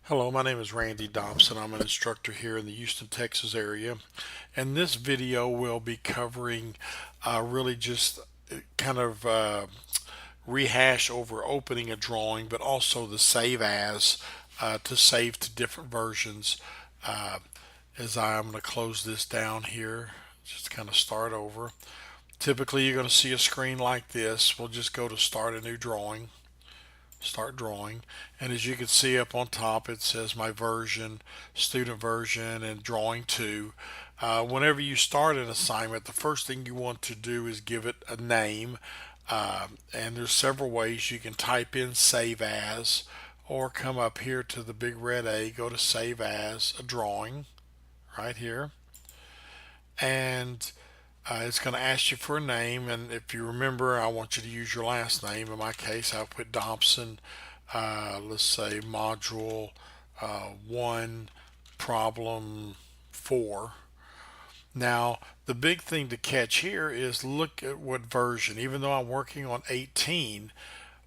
Hello, my name is Randy Dobson. I'm an instructor here in the Houston, Texas area, and this video will be covering really just kind of rehash over opening a drawing, but also the save as to save to different versions. Uh, I'm going to close this down here, just kind of start over. Typically, you're going to see a screen like this. We'll just go to start a new drawing. Start drawing, and as you can see up on top it says my version, student version, and drawing 2. Whenever you start an assignment, the first thing you want to do is give it a name, and there's several ways you can type in save as, or come up here to the big red A, go to save as a drawing right here, and it's going to ask you for a name, and if you remember, I want you to use your last name. In my case, I'll put Dobson. Let's say module 1, problem 4. Now, the big thing to catch here is look at what version. Even though I'm working on 18,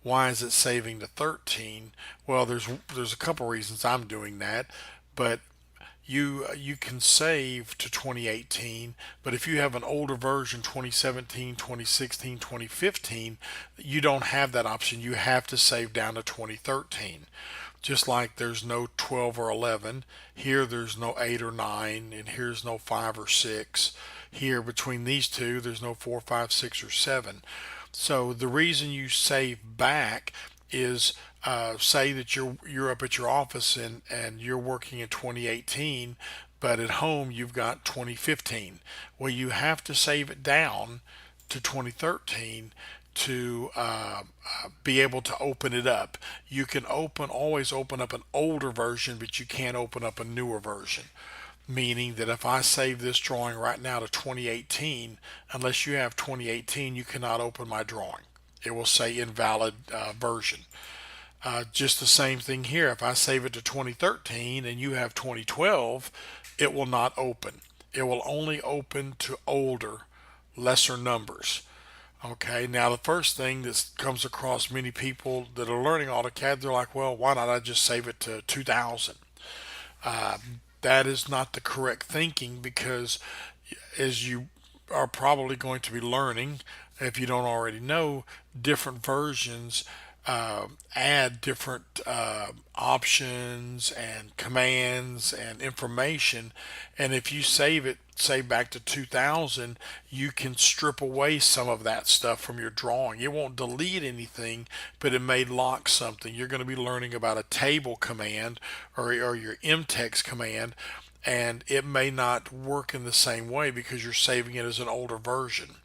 why is it saving to 13? Well, there's a couple reasons I'm doing that, but you can save to 2018, but if you have an older version, 2017, 2016, 2015, you don't have that option. You have to save down to 2013. Just like there's no 12 or 11, here there's no 8 or 9, and here's no 5 or 6. Here between these two, there's no 4, 5, 6, or 7. So the reason you save back is say that you're up at your office and you're working in 2018, but at home you've got 2015. Well, you have to save it down to 2013 to be able to open it up. You can always open up an older version, but you can't open up a newer version. Meaning that if I save this drawing right now to 2018, unless you have 2018, you cannot open my drawing. It will say invalid version. Just the same thing here. If I save it to 2013 and you have 2012, it will not open. It will only open to older, lesser numbers. Okay, now the first thing that comes across many people that are learning AutoCAD, they're like, well, why not I just save it to 2000? Uh, that is not the correct thinking, because as you are probably going to be learning, if you don't already know, different versions add different options and commands and information. And if you save it, say back to 2000, you can strip away some of that stuff from your drawing. It won't delete anything, but it may lock something. You're going to be learning about a table command, or your mtext command, and it may not work in the same way because you're saving it as an older version.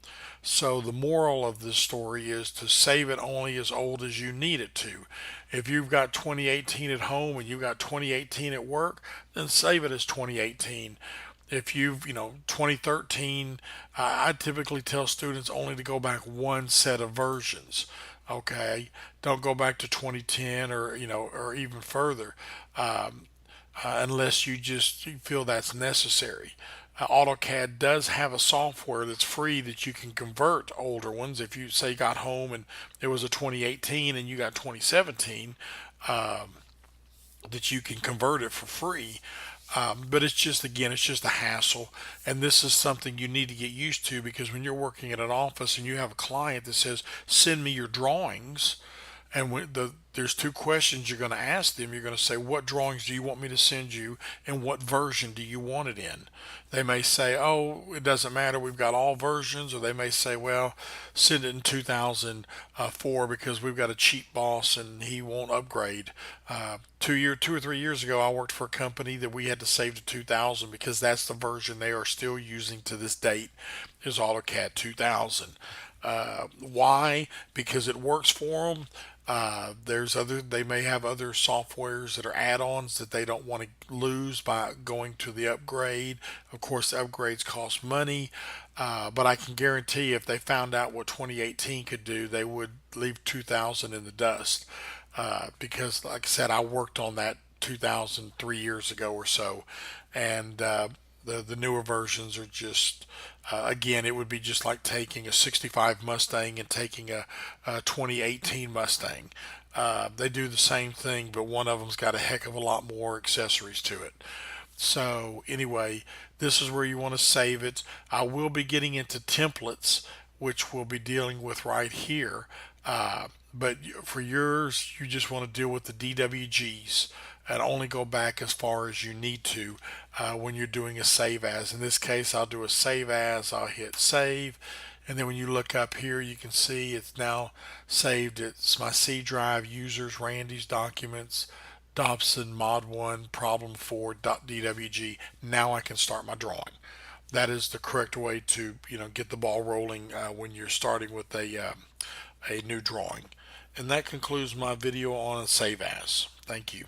So the moral of this story is to save it only as old as you need it to. If you've got 2018 at home and you've got 2018 at work, then save it as 2018. If you've, 2013, I typically tell students only to go back one set of versions. Okay, don't go back to 2010, or even further, unless you feel that's necessary. AutoCAD does have a software that's free that you can convert older ones. If you say got home and it was a 2018 and you got 2017, that you can convert it for free. But it's just, again, it's just a hassle. And this is something you need to get used to, because when you're working at an office and you have a client that says, send me your drawings, and there's two questions you're going to ask them. You're going to say, what drawings do you want me to send you, and what version do you want it in? They may say, oh, it doesn't matter, we've got all versions. Or they may say, well, send it in 2004 because we've got a cheap boss and he won't upgrade. 2 or 3 years ago, I worked for a company that we had to save to 2000 because that's the version they are still using to this date, is AutoCAD 2000. Why? Because it works for them. They may have other softwares that are add-ons that they don't want to lose by going to the upgrade. Of course, the upgrades cost money, but I can guarantee if they found out what 2018 could do, they would leave 2000 in the dust. Because, like I said, I worked on that 2000 3 years ago or so, and The newer versions are just again, it would be just like taking a 65 Mustang and taking a 2018 Mustang. They do the same thing, but one of them's got a heck of a lot more accessories to it. So anyway, this is where you want to save it. I will be getting into templates, which we'll be dealing with right here. But for yours, you just want to deal with the DWGs and only go back as far as you need to when you're doing a save as. In this case, I'll do a save as. I'll hit save. And then when you look up here, you can see it's now saved. It's my C drive, users, Randy's documents, Dobson mod 1 problem 4.dwg. Now I can start my drawing. That is the correct way to get the ball rolling when you're starting with a new drawing. And that concludes my video on Save As. Thank you.